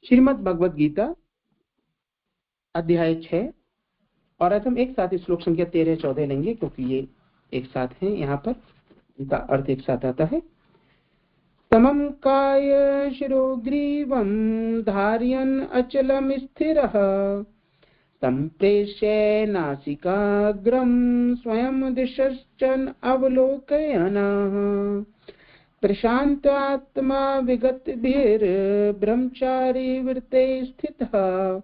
श्रीमद् भगवद गीता अध्याय 6 और आज हम एक साथ श्लोक संख्या 13-14 लेंगे क्योंकि ये एक साथ हैं। यहाँ पर इनका अर्थ एक साथ आता है। समं काय शिरोग्रीवं धारयन् अचलं स्थिरः संप्रेष्य नासिकाग्रं स्वयं दिशश्चन अवलोकयनः प्रशान्तात्मा विगतभिर्ब्रह्मचारी वृत्ते स्थितः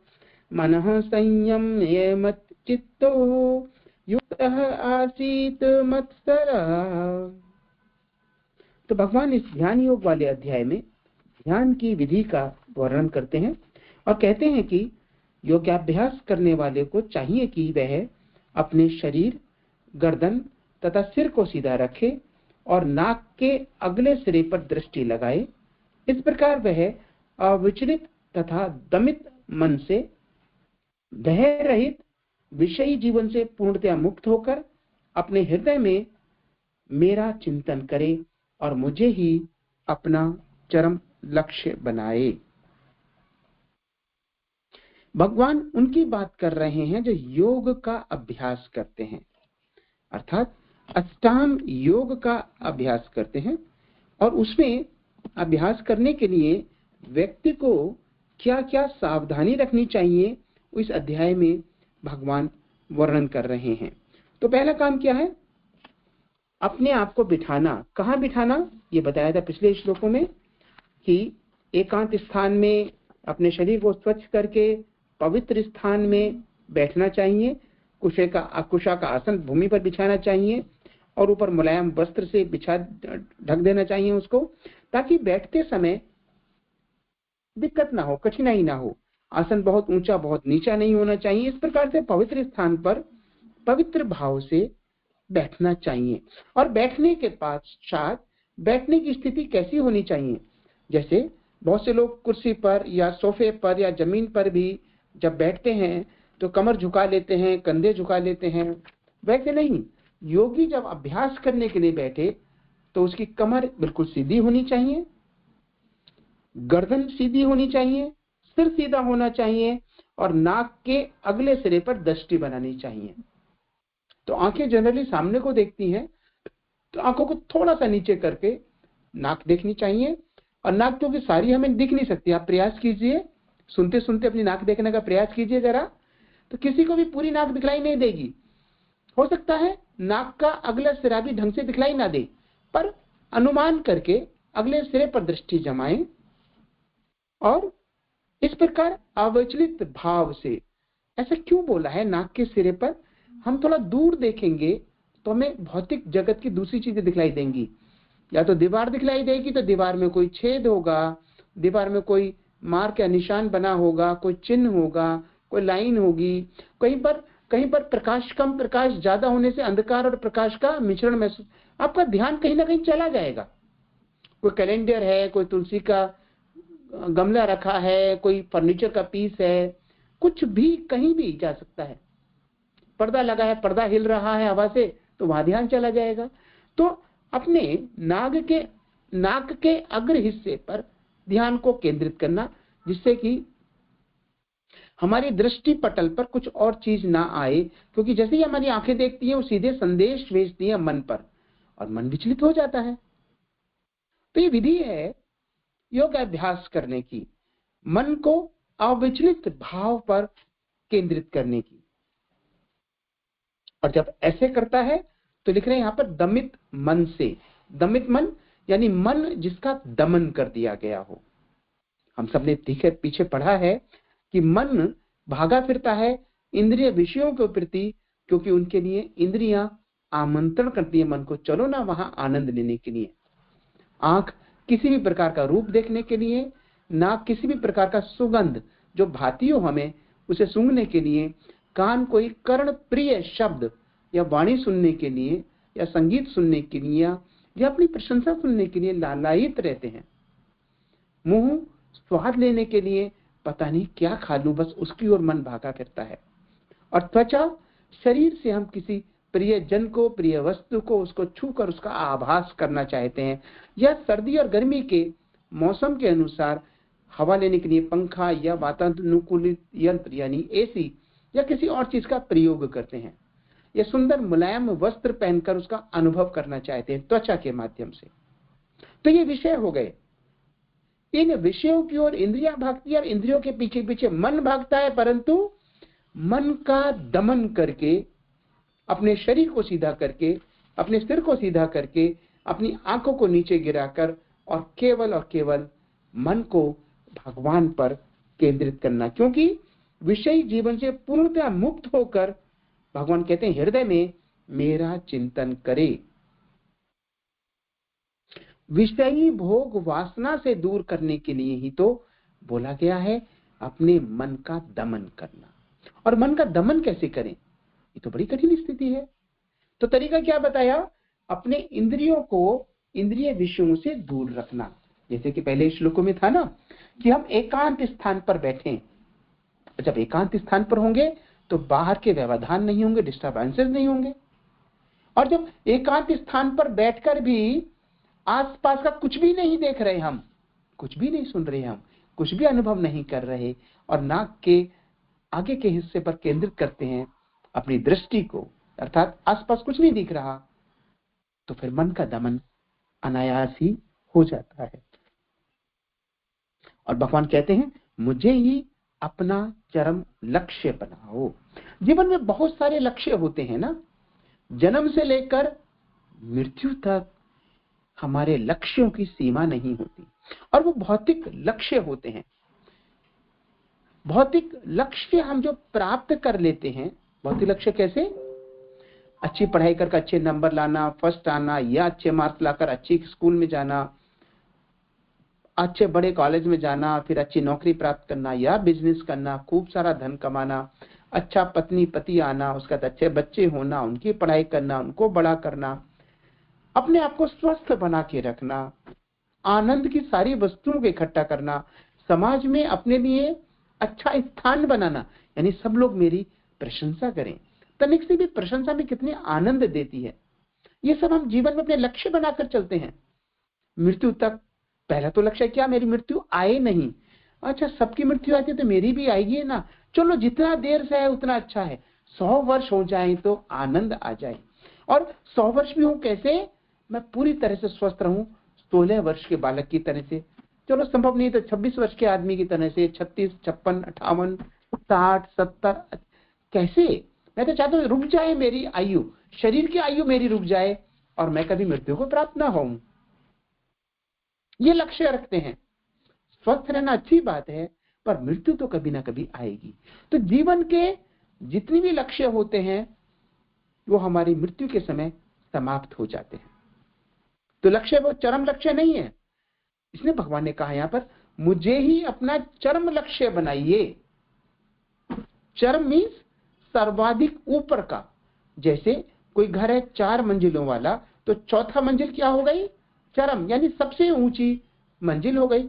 मनः संयम्य मच्चित्तो युक्तः आसीत् मत्सरः। तो भगवान इस ध्यान योग वाले अध्याय में ध्यान की विधि का वर्णन करते हैं और कहते हैं कि योगाभ्यास करने वाले को चाहिए कि वह अपने शरीर, गर्दन तथा सिर को सीधा रखे और नाक के अगले सिरे पर दृष्टि लगाए। इस प्रकार वह अविचलित तथा दमित मन से, भय रहित विषयी जीवन से पूर्णतया मुक्त होकर अपने हृदय में मेरा चिंतन करे और मुझे ही अपना चरम लक्ष्य बनाए। भगवान उनकी बात कर रहे हैं जो योग का अभ्यास करते हैं, अर्थात अष्टांग योग का अभ्यास करते हैं। और उसमें अभ्यास करने के लिए व्यक्ति को क्या क्या सावधानी रखनी चाहिए इस अध्याय में भगवान वर्णन कर रहे हैं। तो पहला काम क्या है? अपने आप को बिठाना। कहाँ बिठाना? ये बताया था पिछले श्लोकों में कि एकांत स्थान में अपने शरीर को स्वच्छ करके पवित्र स्थान में बैठना चाहिए। कुशा का आसन भूमि पर बिछाना चाहिए और ऊपर मुलायम वस्त्र से ढक देना चाहिए उसको, ताकि बैठते समय दिक्कत ना हो, कठिनाई ना हो। आसन बहुत ऊंचा बहुत नीचा नहीं होना चाहिए। इस प्रकार से पवित्र स्थान पर पवित्र भाव से बैठना चाहिए। और बैठने के पश्चात बैठने की स्थिति कैसी होनी चाहिए? जैसे बहुत से लोग कुर्सी पर या सोफे पर या जमीन पर भी जब बैठते हैं तो कमर झुका लेते हैं, कंधे झुका लेते हैं। वैसे नहीं, योगी जब अभ्यास करने के लिए बैठे तो उसकी कमर बिल्कुल सीधी होनी चाहिए, गर्दन सीधी होनी चाहिए, सिर सीधा होना चाहिए और नाक के अगले सिरे पर दृष्टि बनानी चाहिए। तो आंखें जनरली सामने को देखती हैं, तो आंखों को थोड़ा सा नीचे करके नाक देखनी चाहिए। और नाक क्योंकि सारी हमें दिख नहीं सकती, आप प्रयास कीजिए, सुनते सुनते अपनी नाक देखने का प्रयास कीजिए जरा, तो किसी को भी पूरी नाक दिखलाई नहीं देगी। हो सकता है नाक का अगला सिरा भी ढंग से दिखलाई ना दे, पर अनुमान करके अगले सिरे पर दृष्टि जमाएं और इस प्रकार अविचलित भाव से। ऐसा क्यों बोला है नाक के सिरे पर? हम थोड़ा दूर देखेंगे तो हमें भौतिक जगत की दूसरी चीजें दिखलाई देंगी। या तो दीवार दिखलाई देगी तो दीवार में कोई छेद होगा, दीवार में कोई मार्क या निशान बना होगा, कोई चिन्ह होगा, कोई लाइन होगी। कहीं पर प्रकाश कम, प्रकाश ज्यादा होने से अंधकार और प्रकाश का मिश्रण महसूस, आपका ध्यान कहीं ना कहीं चला जाएगा। कोई कैलेंडर है, कोई तुलसी का गमला रखा है, कोई फर्नीचर का पीस है, कुछ भी कहीं भी जा सकता है। पर्दा लगा है, पर्दा हिल रहा है हवा से, तो वहां ध्यान चला जाएगा। तो अपने नाक के अग्र हिस्से पर ध्यान को केंद्रित करना, जिससे कि हमारी दृष्टि पटल पर कुछ और चीज ना आए, क्योंकि जैसे ही हमारी आंखें देखती हैं वो सीधे संदेश भेजती है मन पर और मन विचलित हो जाता है। तो ये विधि है योग अभ्यास करने की, मन को अविचलित भाव पर केंद्रित करने की। और जब ऐसे करता है तो लिख रहे हैं यहाँ पर दमित मन से। दमित मन यानी मन जिसका दमन कर दिया गया हो। हम सबने पीछे पढ़ा है कि मन भागा फिरता है इंद्रिय विषयों के प्रति, क्योंकि उनके लिए इंद्रियां आमंत्रण करती है मन को, चलो ना वहां आनंद लेने के लिए। आंख किसी भी प्रकार का रूप देखने के लिए, नाक किसी भी प्रकार का सुगंध जो भाती हो हमें उसे सूंघने के लिए, कान कोई कर्ण प्रिय शब्द या वाणी सुनने के लिए या संगीत सुनने के लिए या अपनी प्रशंसा सुनने के लिए लालायित रहते हैं। मुंह स्वाद लेने के लिए पता नहीं क्या खा लूं, बस उसकी ओर मन भागा फिरता है। और त्वचा, शरीर से हम किसी प्रिय जन को, प्रिय वस्तु को, उसको छूकर उसका आभास करना चाहते हैं। या सर्दी और गर्मी के मौसम के अनुसार हवा लेने के लिए पंखा या वातानुकूलित यंत्र यानी एसी या किसी और चीज का प्रयोग करते हैं, या सुंदर मुलायम वस्त्र पहनकर उसका अनुभव करना चाहते हैं त्वचा के माध्यम से। तो ये विषय हो गए। इन विषयों की ओर इंद्रियां भागती है और इंद्रियों के पीछे पीछे मन भागता है, परंतु मन का दमन करके, अपने शरीर को सीधा करके, अपने सिर को सीधा करके, अपनी आंखों को नीचे गिराकर और केवल मन को भगवान पर केंद्रित करना। क्योंकि विषयी जीवन से पूर्णतः मुक्त होकर भगवान कहते हैं हृदय में मेरा चिंतन करे। विषयी भोग वासना से दूर करने के लिए ही तो बोला गया है अपने मन का दमन करना। और मन का दमन कैसे करें, ये तो बड़ी कठिन स्थिति है। तो तरीका क्या बताया, अपने इंद्रियों को इंद्रिय विषयों से दूर रखना। जैसे कि पहले श्लोकों में था ना कि हम एकांत स्थान पर बैठें। जब एकांत स्थान पर होंगे तो बाहर के व्यवधान नहीं होंगे, डिस्टर्बेंसेस नहीं होंगे। और जब एकांत स्थान पर बैठकर भी आसपास का कुछ भी नहीं देख रहे, हम कुछ भी नहीं सुन रहे, हम कुछ भी अनुभव नहीं कर रहे और नाक के आगे के हिस्से पर केंद्रित करते हैं अपनी दृष्टि को, अर्थात आसपास कुछ नहीं दिख रहा, तो फिर मन का दमन अनायास ही हो जाता है। और भगवान कहते हैं मुझे ही अपना चरम लक्ष्य बनाओ। जीवन में बहुत सारे लक्ष्य होते हैं ना, जन्म से लेकर मृत्यु तक हमारे लक्ष्यों की सीमा नहीं होती, और वो भौतिक लक्ष्य होते हैं। भौतिक लक्ष्य हम जो प्राप्त कर लेते हैं, भौतिक लक्ष्य कैसे, अच्छी पढ़ाई करके अच्छे नंबर लाना, फर्स्ट आना, या अच्छे मार्क्स लाकर अच्छी स्कूल में जाना, अच्छे बड़े कॉलेज में जाना, फिर अच्छी नौकरी प्राप्त करना या बिजनेस करना, खूब सारा धन कमाना, अच्छा पत्नी पति आना, उसके बाद अच्छे बच्चे होना, उनकी पढ़ाई करना, उनको बड़ा करना, अपने आप को स्वस्थ बना के रखना, आनंद की सारी वस्तुओं को इकट्ठा करना, समाज में अपने लिए अच्छा स्थान बनाना, यानी सब लोग मेरी प्रशंसा करें। तनिक से भी प्रशंसा में कितनी आनंद देती है। ये सब हम जीवन में अपने लक्ष्य बनाकर चलते हैं मृत्यु तक। पहला तो लक्ष्य क्या, मेरी मृत्यु आए नहीं। अच्छा, सबकी मृत्यु आती है तो मेरी भी आएगी ना, चलो जितना देर से है उतना अच्छा है। 100 वर्ष हो जाए तो आनंद आ जाए, और 100 वर्ष भी हो कैसे, मैं पूरी तरह से स्वस्थ रहूं 16 वर्ष के बालक की तरह से। चलो संभव नहीं तो 26 वर्ष के आदमी की तरह से, 36, 56, 58, 60, 70, कैसे। मैं तो चाहता हूँ रुक जाए मेरी आयु, शरीर की आयु मेरी रुक जाए और मैं कभी मृत्यु को प्राप्त ना होऊं। ये लक्ष्य रखते हैं। स्वस्थ रहना अच्छी बात है, पर मृत्यु तो कभी ना कभी आएगी। तो जीवन के जितने भी लक्ष्य होते हैं वो हमारी मृत्यु के समय समाप्त हो जाते हैं। तो लक्ष्य वो चरम लक्ष्य नहीं है। इसलिए भगवान ने कहा यहां पर मुझे ही अपना चरम लक्ष्य बनाइए। चरम मीन्स सर्वाधिक ऊपर का। जैसे कोई घर है 4 मंजिलों वाला, तो चौथा मंजिल क्या हो गई, चरम, यानी सबसे ऊंची मंजिल हो गई।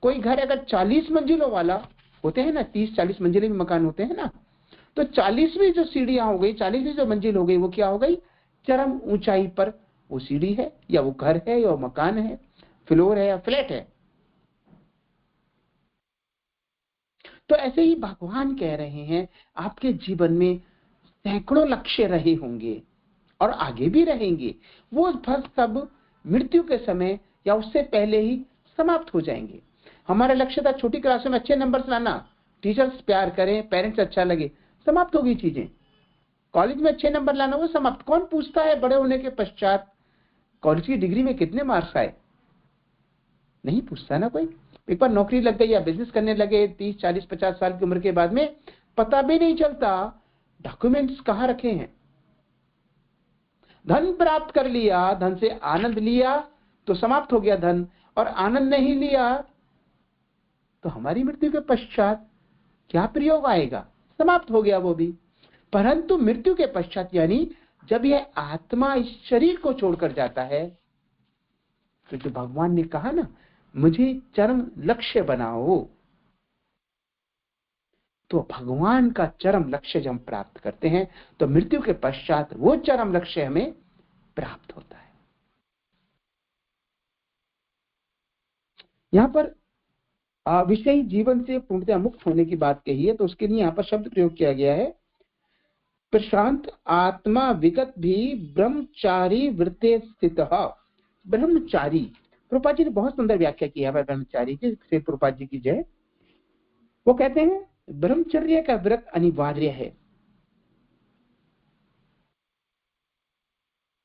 कोई घर अगर 40 मंजिलों वाला होते हैं ना, 30-40 मंजिले में मकान होते हैं ना, तो 40वीं जो सीढ़ियां हो गई, 40वीं जो मंजिल हो गई, वो क्या हो गई, चरम ऊंचाई पर वो सीढ़ी है, या वो घर है, या वो मकान है, फ्लोर है या फ्लैट है। तो ऐसे ही भगवान कह रहे हैं आपके जीवन में सैकड़ों लक्ष्य रहे होंगे और आगे भी रहेंगे। वो सब मृत्यु के समय या उससे पहले ही समाप्त हो जाएंगे। हमारा लक्ष्य था छोटी क्लासों में अच्छे नंबर्स लाना, टीचर्स प्यार करें, पेरेंट्स अच्छा लगे, समाप्त हो गई चीजें। कॉलेज में अच्छे नंबर लाना, वो समाप्त। कौन पूछता है बड़े होने के पश्चात कॉलेज की डिग्री में कितने मार्क्स आए, नहीं पूछता ना कोई। एक बार नौकरी लग गई या बिजनेस करने लगे 30, 40, 50 साल की उम्र के बाद में पता भी नहीं चलता डॉक्यूमेंट्स कहां रखे हैं। धन प्राप्त कर लिया, धन से आनंद लिया तो समाप्त हो गया धन, और आनंद नहीं लिया तो हमारी मृत्यु के पश्चात क्या प्रयोग आएगा, समाप्त हो गया वो भी। परंतु मृत्यु के पश्चात यानी जब यह आत्मा इस शरीर को छोड़कर जाता है, तो जो भगवान ने कहा ना मुझे चरम लक्ष्य बनाओ, तो भगवान का चरम लक्ष्य जब हम प्राप्त करते हैं तो मृत्यु के पश्चात वो चरम लक्ष्य हमें प्राप्त होता है। यहां पर विषयी जीवन से पूर्णतः मुक्त होने की बात कही है, तो उसके लिए यहाँ पर शब्द प्रयोग किया गया है, प्रशांत आत्मा विगत भी ब्रह्मचारी वृत्ते स्थित। ब्रह्मचारी, प्रभुपाद जी ने बहुत सुंदर व्याख्या की है ब्रह्मचारी की, श्री प्रभुपाद जी की जय। वो कहते हैं ब्रह्मचर्य का व्रत अनिवार्य है।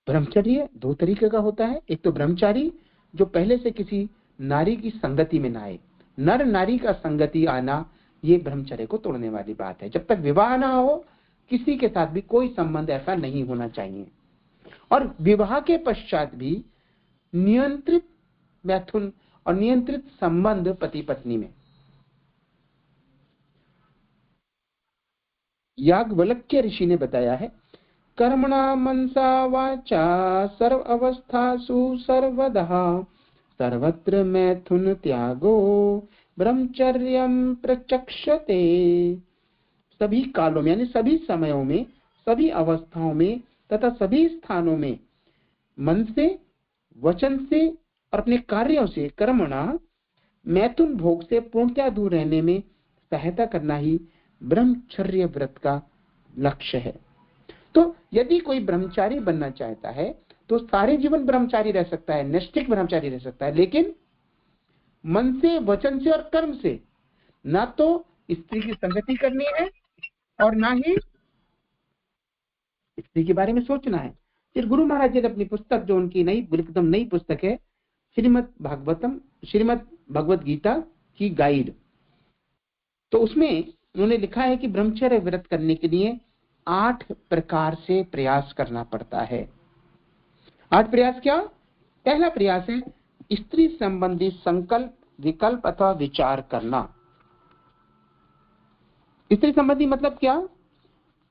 ब्रह्मचर्य दो तरीके का होता है, एक तो ब्रह्मचारी जो पहले से किसी नारी की संगति में ना आए, नर नारी का संगति आना ये ब्रह्मचर्य को तोड़ने वाली बात है। जब तक विवाह ना हो किसी के साथ भी कोई संबंध ऐसा नहीं होना चाहिए। और विवाह के पश्चात भी नियंत्रित मैथुन और नियंत्रित संबंध पति पत्नी में। याज्ञवल्क्य ऋषि ने बताया है, कर्मणा मनसा वाचा सर्व अवस्थासु सर्वदा सर्वत्र मैथुन त्यागो ब्रह्मचर्यम प्रचक्षते। सभी कालों में यानी सभी समयों में, सभी अवस्थाओं में तथा सभी स्थानों में मन से, वचन से और अपने कार्यों से कर्मणा मैथुन भोग से पूर्णतया दूर रहने में सहायता करना ही ब्रह्मचर्य व्रत का लक्ष्य है। तो यदि कोई ब्रह्मचारी बनना चाहता है तो सारे जीवन ब्रह्मचारी रह सकता है, निष्ठिक ब्रह्मचारी रह सकता है, लेकिन मन से, वचन से और कर्म से ना तो स्त्री की संगति करनी है और ना ही स्त्री के बारे में सोचना है। फिर गुरु महाराज जी ने अपनी पुस्तक, जो उनकी नई एकदम नई पुस्तक है, श्रीमद् भगवत गीता की गाइड, तो उसमें उन्होंने लिखा है कि ब्रह्मचर्य व्रत करने के लिए 8 प्रकार से प्रयास करना पड़ता है। 8 प्रयास क्या? पहला प्रयास है स्त्री संबंधी संकल्प, विकल्प अथवा विचार करना। स्त्री संबंधी मतलब क्या?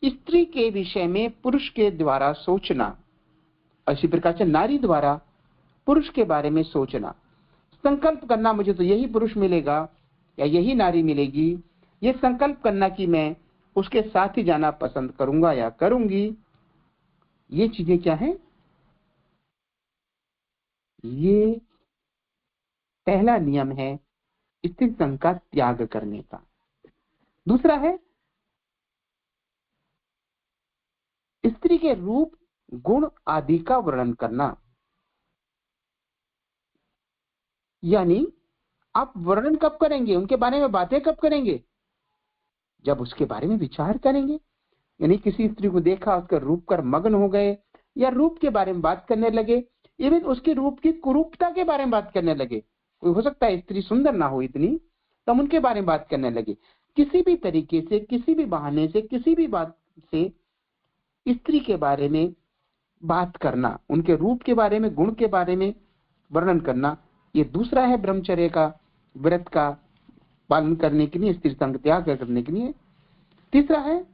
स्त्री के विषय में पुरुष के द्वारा सोचना, इसी प्रकार से नारी द्वारा पुरुष के बारे में सोचना, संकल्प करना मुझे तो यही पुरुष मिलेगा या यही नारी मिलेगी, ये संकल्प करना कि मैं उसके साथ ही जाना पसंद करूंगा या करूंगी। ये चीजें क्या है? ये पहला नियम है स्त्री संग का त्याग करने का। दूसरा है स्त्री के रूप, गुण आदि का वर्णन करना। यानी आप वर्णन कब करेंगे, उनके बारे में बातें कब करेंगे? जब उसके बारे में विचार करेंगे। यानी किसी स्त्री को देखा, उसका रूप कर मग्न हो गए या रूप के बारे में बात करने लगे, इवन उसके रूप की कुरूपता के बारे में बात करने लगे। कोई हो सकता है स्त्री सुंदर ना हो इतनी, तो हम उनके बारे में बात करने लगे। किसी भी तरीके से, किसी भी बहाने से, किसी भी बात से स्त्री के बारे में बात करना, उनके रूप के बारे में, गुण के बारे में वर्णन करना, ये दूसरा है ब्रह्मचर्य का व्रत का पालन करने के लिए, स्त्री संग त्याग करने के लिए। तीसरा है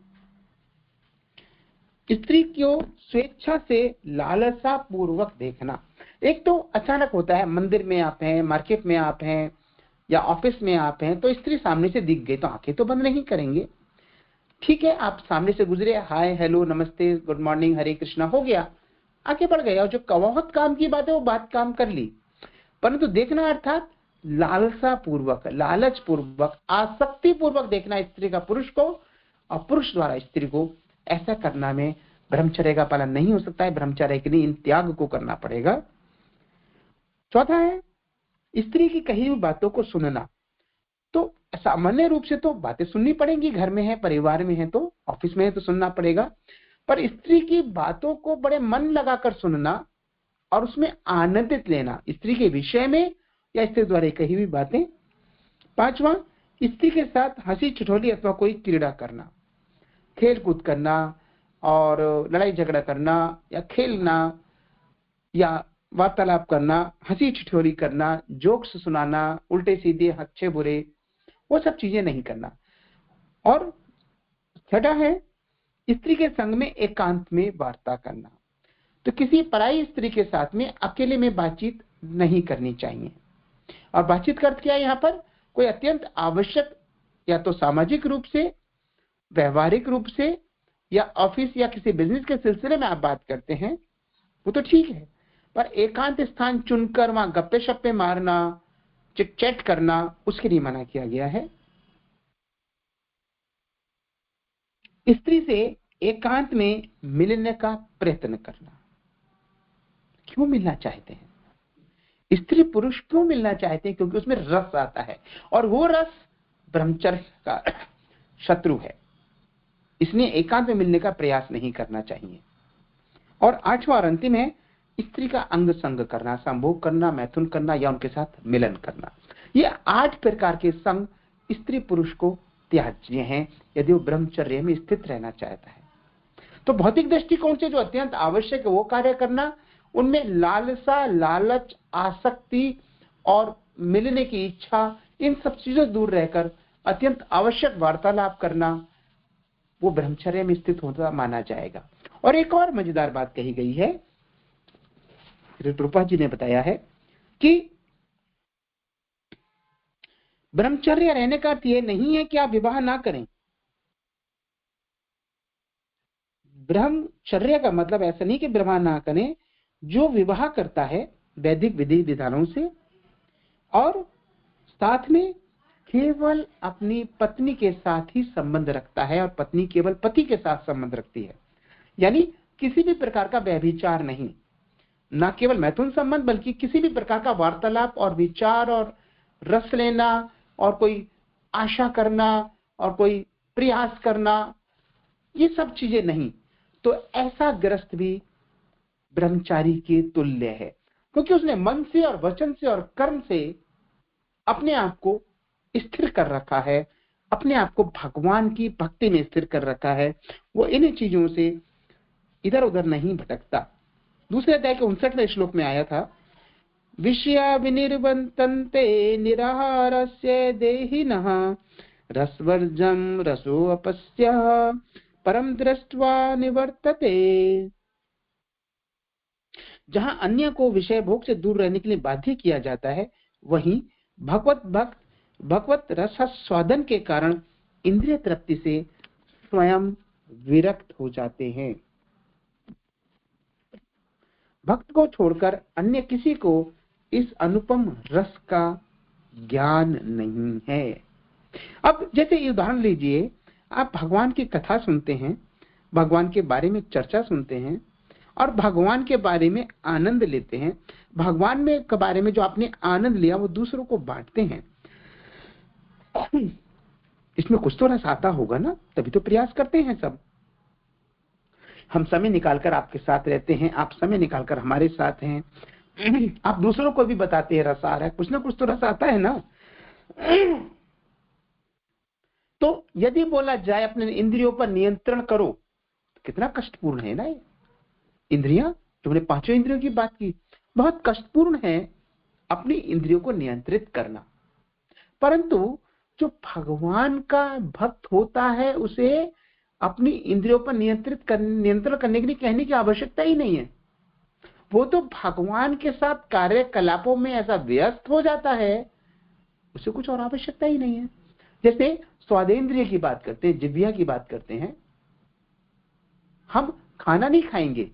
स्त्री को स्वेच्छा से लालसा पूर्वक देखना। एक तो अचानक होता है, मंदिर में आप हैं, मार्केट में आप हैं या ऑफिस में आप हैं, तो स्त्री सामने से दिख गई तो आंखें तो बंद नहीं करेंगे। ठीक है, आप सामने से गुजरे, हाय हेलो नमस्ते गुड मॉर्निंग हरे कृष्णा हो गया, आगे बढ़ गए, और जो बहुत काम की बात है वो बात काम कर ली। परंतु देखना अर्थात लालसा पूर्वक, लालच पूर्वक, आसक्ति पूर्वक देखना स्त्री का पुरुष को, और पुरुष द्वारा स्त्री को, ऐसा करना में ब्रह्मचर्य का पालन नहीं हो सकता है। ब्रह्मचर्य के लिए इन त्याग को करना पड़ेगा। चौथा है स्त्री की कही हुई बातों को सुनना। तो सामान्य रूप से तो बातें सुननी पड़ेंगी, घर में है, परिवार में है, तो ऑफिस में है तो सुनना पड़ेगा, पर स्त्री की बातों को बड़े मन लगाकर सुनना और उसमें आनंदित लेना, स्त्री के विषय में या स्त्री द्वारा कही हुई बातें। पांचवा, स्त्री के साथ हंसी ठिठोली अथवा कोई क्रीड़ा करना, खेल कूद करना और लड़ाई झगड़ा करना या खेलना या वार्तालाप करना, हंसी ठिठोली करना, जोक्स सुनाना, उल्टे सीधे अच्छे बुरे, वो सब चीजें नहीं करना। और छठा है स्त्री के संग में एकांत में वार्ता करना। तो किसी पराई स्त्री के साथ में अकेले में बातचीत नहीं करनी चाहिए। और बातचीत का अर्थ क्या है यहाँ पर? कोई अत्यंत आवश्यक या तो सामाजिक रूप से, व्यवहारिक रूप से, या ऑफिस या किसी बिजनेस के सिलसिले में आप बात करते हैं वो तो ठीक है, पर एकांत स्थान चुनकर वहां गप्पे शप्पे मारना, चिट चैट करना, उसके लिए मना किया गया है। स्त्री से एकांत में मिलने का प्रयत्न करना। क्यों मिलना चाहते हैं स्त्री पुरुष? क्यों मिलना चाहते हैं? क्योंकि उसमें रस आता है, और वो रस ब्रह्मचर्य का शत्रु है, इसलिए एकांत में मिलने का प्रयास नहीं करना चाहिए। और 8वां और अंतिम है स्त्री का अंग संग करना, संभोग करना, मैथुन करना या उनके साथ मिलन करना। ये 8 प्रकार के संग स्त्री पुरुष को त्याज्य हैं यदि वो ब्रह्मचर्य में स्थित रहना चाहता है। तो भौतिक दृष्टिकोण से जो अत्यंत आवश्यक है वो कार्य करना, उनमें लालसा, लालच, आसक्ति और मिलने की इच्छा, इन सब चीजों से दूर रहकर अत्यंत आवश्यक वार्तालाप करना, वो ब्रह्मचर्य में स्थित होता माना जाएगा। और एक और मजेदार बात कही गई है, रूपा जी ने बताया है कि ब्रह्मचर्य रहने का अर्थ ये नहीं है कि आप विवाह ना करें। ब्रह्मचर्य का मतलब ऐसा नहीं कि विवाह ना करें। जो विवाह करता है वैदिक विधि विधानों से और साथ में केवल अपनी पत्नी के साथ ही संबंध रखता है और पत्नी केवल पति के साथ संबंध रखती है, यानी किसी भी प्रकार का व्यभिचार नहीं, ना केवल मैथुन संबंध बल्कि किसी भी प्रकार का वार्तालाप और विचार और रस लेना और कोई आशा करना और कोई प्रयास करना, ये सब चीजें नहीं। तो ऐसा ग्रस्त भी ब्रह्मचारी के तुल्य है, क्योंकि उसने मन से और वचन से और कर्म से अपने आप को स्थिर कर रखा है, अपने आप को भगवान की भक्ति में स्थिर कर रखा है। वो इन चीजों से इधर उधर नहीं भटकता। दूसरे अध्याय के 59वें श्लोक में आया था, विषया विनिर्वन्तन्ते निराहारस्य देहिनः रसवर्जं रसोऽपस्य परम दृष्ट्वा निवर्तते। जहां अन्य को विषय भोग से दूर रहने के लिए बाध्य किया जाता है, वहीं भगवत रस स्वादन के कारण इंद्रिय तृप्ति से स्वयं विरक्त हो जाते हैं। भक्त को छोड़कर अन्य किसी को इस अनुपम रस का ज्ञान नहीं है। अब जैसे उदाहरण लीजिए, आप भगवान की कथा सुनते हैं, भगवान के बारे में चर्चा सुनते हैं और भगवान के बारे में आनंद लेते हैं। भगवान में के बारे में जो आपने आनंद लिया वो दूसरों को बांटते हैं। इसमें कुछ तो रस आता होगा ना, तभी तो प्रयास करते हैं सब। हम समय निकालकर आपके साथ रहते हैं, आप समय निकालकर हमारे साथ हैं, आप दूसरों को भी बताते हैं रस आ रहा है, कुछ ना कुछ तो रस आता है ना। तो यदि बोला जाए अपने इंद्रियों पर नियंत्रण करो, तो कितना कष्टपूर्ण है ना ये। इंद्रियां, तुमने 5 इंद्रियों की बात की, बहुत कष्टपूर्ण है अपनी इंद्रियों को नियंत्रित करना। परंतु जो भगवान का भक्त होता है उसे अपनी इंद्रियों पर नियंत्रण करने के लिए कहने की आवश्यकता ही नहीं है। वो तो भगवान के साथ कार्यकलापों में ऐसा व्यस्त हो जाता है, उसे कुछ और आवश्यकता ही नहीं है। जैसे स्वादेंद्रिय की बात करते हैं, जिह्वा की बात करते हैं, हम खाना नहीं खाएंगे,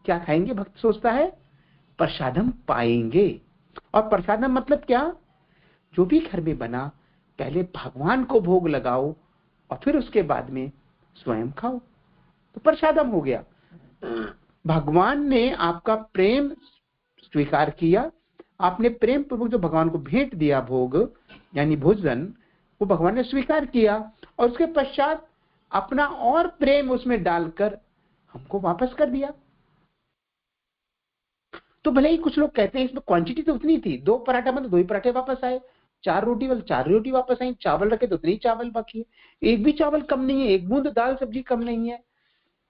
क्या खाएंगे? भक्त सोचता है प्रसादम पाएंगे। और प्रसादम मतलब क्या? जो भी घर में बना पहले भगवान को भोग लगाओ और फिर उसके बाद में स्वयं खाओ, तो प्रसादम हो गया। भगवान ने आपका प्रेम स्वीकार किया, आपने प्रेम पूर्वक जो भगवान को भेंट दिया भोग यानी भोजन, वो भगवान ने स्वीकार किया और उसके पश्चात अपना और प्रेम उसमें डालकर हमको वापस कर दिया। तो भले ही कुछ लोग कहते हैं इसमें क्वांटिटी तो उतनी थी, 2 पराठा मतलब 2 ही पराठे वापस आए, 4 रोटी वाले 4 रोटी वापस आई, चावल रखे तो उतनी ही चावल बाकी है, एक भी चावल कम नहीं है, एक बूंद दाल सब्जी कम नहीं है।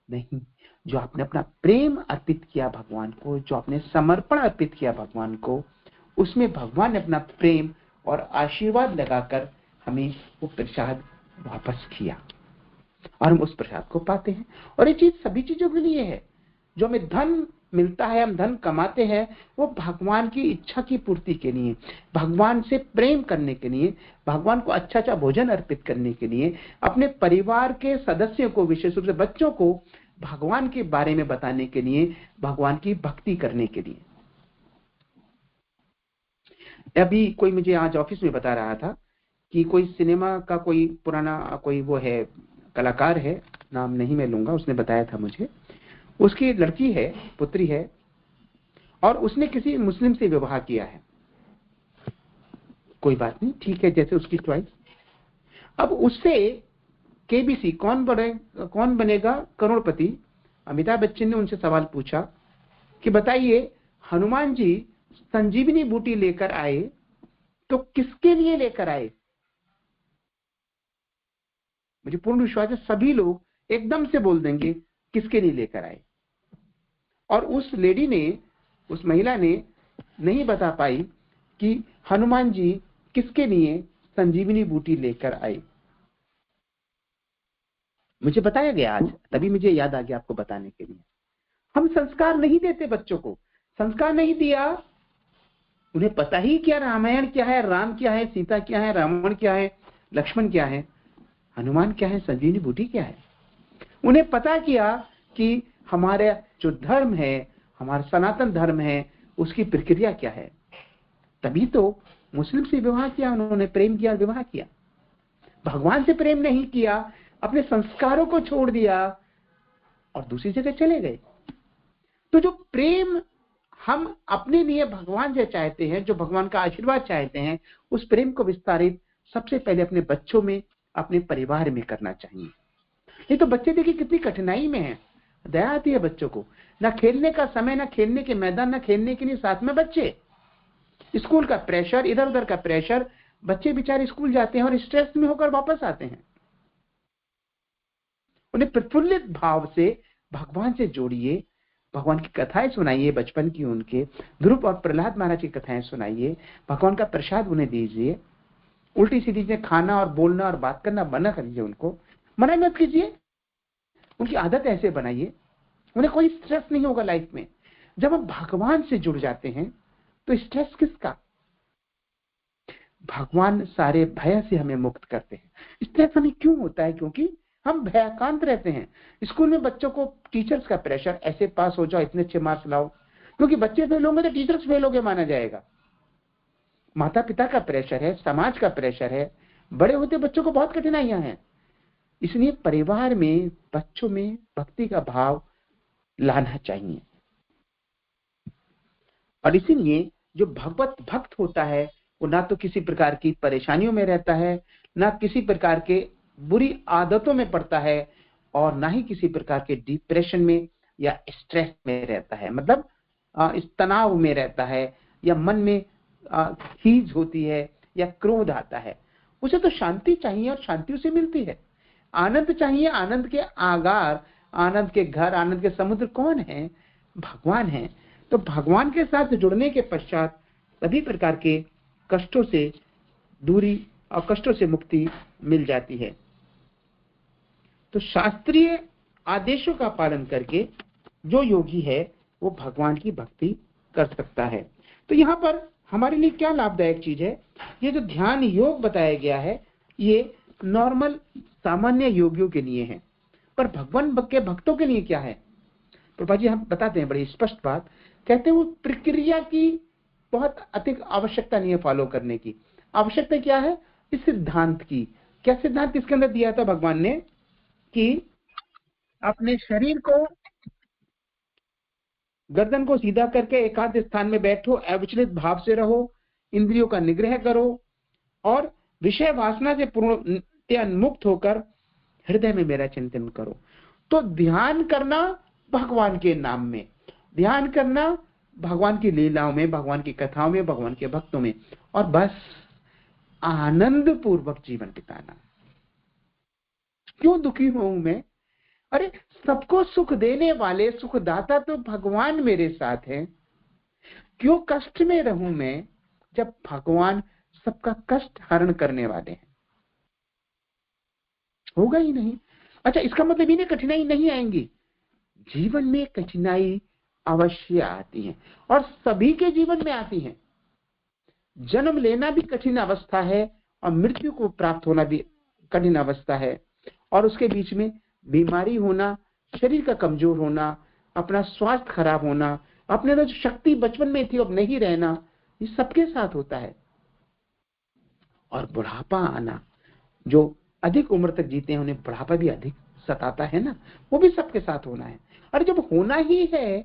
नहीं, जो आपने अपना प्रेम अर्पित किया भगवान को, जो आपने समर्पण अर्पित किया भगवान को, उसमें भगवान ने अपना प्रेम और आशीर्वाद लगाकर हमें वो प्रसाद वापस किया और हम उस प्रसाद को पाते हैं। और ये चीज सभी चीजों के लिए है। जो हमें धन मिलता है, हम धन कमाते हैं, वो भगवान की इच्छा की पूर्ति के लिए, भगवान से प्रेम करने के लिए, भगवान को अच्छा अच्छा भोजन अर्पित करने के लिए, अपने परिवार के सदस्यों को, विशेष रूप से बच्चों को भगवान के बारे में बताने के लिए, भगवान की भक्ति करने के लिए। अभी कोई मुझे आज ऑफिस में बता रहा था कि कोई सिनेमा का कोई पुराना कोई वो है, कलाकार है, नाम नहीं मैं लूंगा, उसने बताया था मुझे, उसकी लड़की है, पुत्री है, और उसने किसी मुस्लिम से विवाह किया है। कोई बात नहीं, ठीक है, जैसे उसकी चॉइस। अब उससे केबीसी कौन बनेगा करोड़पति, अमिताभ बच्चन ने उनसे सवाल पूछा कि बताइए, हनुमान जी संजीवनी बूटी लेकर आए तो किसके लिए लेकर आए? मुझे पूर्ण विश्वास है सभी लोग एकदम से बोल देंगे किसके लिए लेकर आए। और उस लेडी ने, उस महिला ने नहीं बता पाई कि हनुमान जी किसके लिए संजीवनी बूटी लेकर आए। मुझे बताया गया आज, तभी मुझे याद आ गया आपको बताने के लिए। हम संस्कार नहीं देते बच्चों को, संस्कार नहीं दिया, उन्हें पता ही क्या रामायण क्या है, राम क्या है, सीता क्या है, रावण क्या है, लक्ष्मण क्या है, हनुमान क्या है, संजीवनी बूटी क्या है। उन्हें पता किया कि हमारे जो धर्म है, हमारा सनातन धर्म है, उसकी प्रक्रिया क्या है। तभी तो मुस्लिम से विवाह किया उन्होंने, प्रेम किया, विवाह किया। भगवान से प्रेम नहीं किया, अपने संस्कारों को छोड़ दिया और दूसरी जगह चले गए। तो जो प्रेम हम अपने लिए भगवान से चाहते हैं, जो भगवान का आशीर्वाद चाहते हैं, उस प्रेम को विस्तारित सबसे पहले अपने बच्चों में, अपने परिवार में करना चाहिए। ये तो बच्चे देखिए कितनी कठिनाई में है, दया आती है बच्चों को, ना खेलने का समय, ना खेलने के मैदान, ना खेलने के लिए साथ में बच्चे, स्कूल का प्रेशर, इधर उधर का प्रेशर, बच्चे बेचारे स्कूल जाते हैं और स्ट्रेस में होकर वापस आते हैं। उन्हें प्रफुल्लित भाव से भगवान से जोड़िए, भगवान की कथाएं सुनाइए, बचपन की उनके ध्रुव और प्रहलाद महाराज की कथाएं सुनाइए, भगवान का प्रसाद उन्हें दीजिए। उल्टी सीधी चीजें खाना और बोलना और बात करना मना करिए, उनको मना मत कीजिए, उनकी आदत ऐसे बनाइए, उन्हें कोई स्ट्रेस नहीं होगा लाइफ में। जब हम भगवान से जुड़ जाते हैं तो स्ट्रेस किसका? भगवान सारे भय से हमें मुक्त करते हैं। स्ट्रेस हमें क्यों होता है? क्योंकि हम भयाकांत रहते हैं। स्कूल में बच्चों को टीचर्स का प्रेशर, ऐसे पास हो जाओ, इतने अच्छे मार्क्स लाओ, क्योंकि बच्चे फेल होंगे तो टीचर्स फेल होंगे माना जाएगा। माता पिता का प्रेशर है, समाज का प्रेशर है, बड़े होते बच्चों को बहुत कठिनाइयां हैं। इसलिए परिवार में बच्चों में भक्ति का भाव लाना चाहिए। और इसीलिए जो भगवत भक्त होता है वो ना तो किसी प्रकार की परेशानियों में रहता है, ना किसी प्रकार के बुरी आदतों में पड़ता है, और ना ही किसी प्रकार के डिप्रेशन में या स्ट्रेस में रहता है, मतलब इस तनाव में रहता है, या मन में खीज होती है या क्रोध आता है। उसे तो शांति चाहिए और शांति उसे मिलती है। आनंद चाहिए, आनंद के आगार, आनंद के घर, आनंद के समुद्र कौन है? भगवान है। तो भगवान के साथ जुड़ने के पश्चात सभी प्रकार के कष्टों से दूरी और कष्टों से मुक्ति मिल जाती है। तो शास्त्रीय आदेशों का पालन करके जो योगी है वो भगवान की भक्ति कर सकता है। तो यहाँ पर हमारे लिए क्या लाभदायक चीज है? ये जो ध्यान योग बताया गया है ये नॉर्मल सामान्य योगियों के लिए है, पर भगवान के भक्तों के लिए क्या है? प्रभा जी हम बताते हैं बड़ी स्पष्ट बात, कहते हैं वो प्रक्रिया की बहुत अधिक आवश्यकता नहीं है फॉलो करने की। आवश्यकता क्या है? इस सिद्धांत की। क्या सिद्धांत किसके अंदर दिया था भगवान ने? कि अपने शरीर को, गर्दन को सीधा करके एकांत स्थान में बैठो, अविचलित भाव से रहो, इंद्रियों का निग्रह करो और विषय वासना से पूर्णतया मुक्त होकर हृदय में मेरा चिंतन करो। तो ध्यान करना भगवान के नाम में, ध्यान करना भगवान की लीलाओं में, भगवान की कथाओं में, भगवान के भक्तों में, और बस आनंद पूर्वक जीवन बिताना। क्यों दुखी हूं मैं? अरे सबको सुख देने वाले सुखदाता तो भगवान मेरे साथ है, क्यों कष्ट में रहूं मैं जब भगवान सबका कष्ट हरण करने वाले हैं? होगा ही नहीं। अच्छा, इसका मतलब इन्हें कठिनाई नहीं आएंगी। जीवन में कठिनाई अवश्य आती है और सभी के जीवन में आती है। जन्म लेना भी कठिन अवस्था है और मृत्यु को प्राप्त होना भी कठिन अवस्था है, और उसके बीच में बीमारी होना, शरीर का कमजोर होना, अपना स्वास्थ्य खराब होना, अपने जो शक्ति बचपन में थी अब नहीं रहना, ये सबके साथ होता है। और बुढ़ापा आना, जो अधिक उम्र तक जीते हैं उन्हें बुढ़ापा भी अधिक सताता है ना, वो भी सबके साथ होना है। और जब होना ही है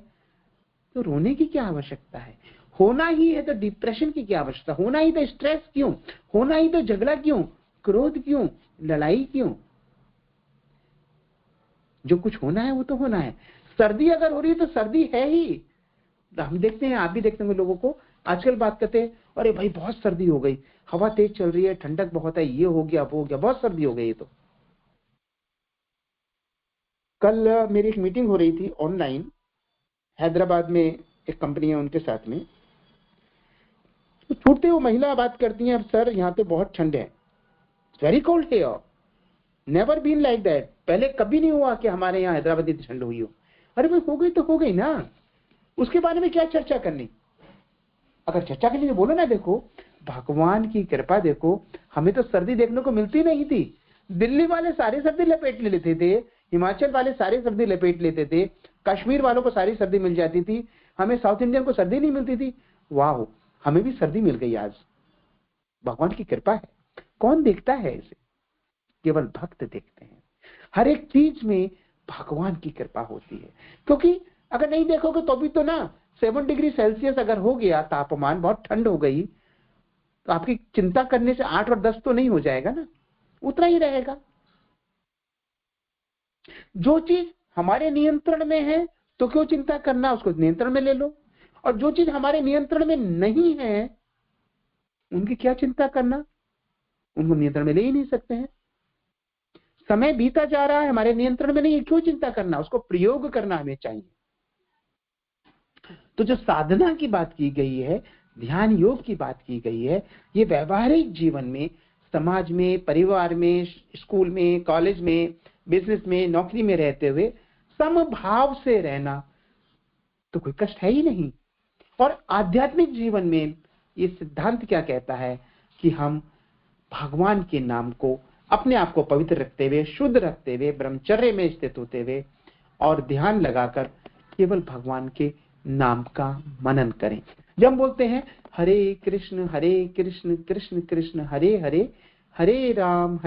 तो रोने की क्या आवश्यकता है? होना ही है तो डिप्रेशन की क्या आवश्यकता? होना ही तो स्ट्रेस क्यों? होना ही तो झगड़ा क्यों? क्रोध क्यों? लड़ाई क्यों? जो कुछ होना है वो तो होना है। सर्दी अगर हो रही है तो सर्दी है ही। हम देखते हैं, आप भी देखते होंगे लोगों को आजकल बात करते हैं, अरे भाई बहुत सर्दी हो गई, हवा तेज चल रही है, ठंडक बहुत है, ये हो गया वो हो गया, बहुत सर्दी हो गई। ये तो कल मेरी एक मीटिंग हो रही थी ऑनलाइन, हैदराबाद में एक कंपनी है उनके साथ में। तो छूटते वो महिला बात करती हैं, अब सर यहाँ तो बहुत ठंड है, वेरी कोल्ड है, नेवर बीन लाइक दैट, पहले कभी नहीं हुआ कि हमारे यहाँ हैदराबाद इतनी ठंड हुई हो। अरे भाई हो गई तो हो गई ना, उसके बारे में क्या चर्चा करनी? अगर चर्चा के लिए बोलो ना, देखो भगवान की कृपा, देखो हमें तो सर्दी देखने को मिलती नहीं थी। दिल्ली वाले सारी सर्दी लपेट लेते थे, हिमाचल वाले सारी सर्दी लपेट लेते थे, कश्मीर वालों को सारी सर्दी मिल जाती थी, हमें साउथ इंडियन को सर्दी नहीं मिलती थी। वाह, हमें भी सर्दी मिल गई आज, भगवान की कृपा है। कौन देखता है इसे? केवल भक्त देखते हैं। हर एक चीज में भगवान की कृपा होती है, क्योंकि अगर नहीं देखोगे तो भी तो ना, 7 डिग्री सेल्सियस अगर हो गया तापमान, बहुत ठंड हो गई, तो आपकी चिंता करने से 8 और 10 तो नहीं हो जाएगा ना, उतना ही रहेगा। जो चीज हमारे नियंत्रण में है तो क्यों चिंता करना, उसको नियंत्रण में ले लो। और जो चीज हमारे नियंत्रण में नहीं है उनकी क्या चिंता करना, उनको नियंत्रण में ले ही नहीं सकते हैं। समय बीता जा रहा है, हमारे नियंत्रण में नहीं है, क्यों चिंता करना, उसको प्रयोग करना हमें चाहिए। तो जो साधना की बात की गई है, ध्यान योग की बात की गई है, ये व्यवहारिक जीवन में, समाज में, परिवार में, स्कूल में, कॉलेज में, बिजनेस में, नौकरी में रहते हुए समभाव से रहना, तो कोई कष्ट है ही नहीं। और आध्यात्मिक जीवन में ये सिद्धांत क्या कहता है कि हम भगवान के नाम को, अपने आप को पवित्र रखते हुए, शुद्ध रखते हुए, ब्रह्मचर्य में स्थित होते हुए और ध्यान लगाकर केवल भगवान के नाम का मनन करें। जब हम बोलते हैं हरे कृष्ण कृष्ण कृष्ण हरे हरे, हरे राम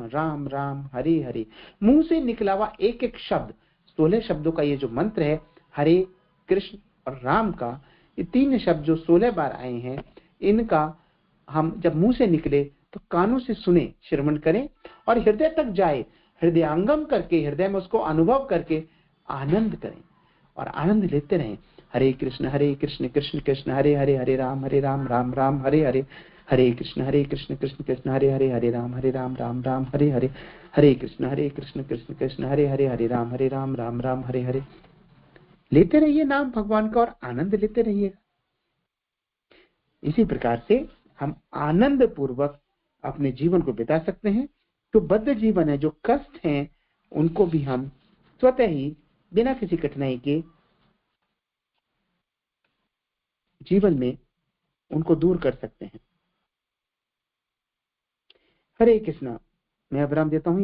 राम राम हरे हरे, मुंह से निकला हुआ एक एक शब्द, 16 शब्दों का ये जो मंत्र है, हरे कृष्ण और राम का, ये 3 शब्द जो 16 बार आए हैं, इनका हम जब मुंह से निकले तो कानों से सुने, श्रवण करें और हृदय तक जाए, हृदयांगम करके, हृदय में उसको अनुभव करके आनंद करें और आनंद लेते रहें। हरे कृष्ण कृष्ण कृष्ण हरे हरे, हरे राम राम राम हरे हरे, हरे कृष्ण कृष्ण कृष्ण हरे हरे, हरे राम राम राम हरे हरे, हरे कृष्ण कृष्ण कृष्ण हरे हरे, हरे राम राम हरे हरे। लेते रहिए नाम भगवान का और आनंद लेते रहिएगा। इसी प्रकार से हम आनंद पूर्वक अपने जीवन को बिता सकते हैं। तो बद्ध जीवन है, जो कष्ट हैं, उनको भी हम स्वतः ही बिना किसी कठिनाई के जीवन में उनको दूर कर सकते हैं। हरे कृष्णा। मैं विराम देता हूँ।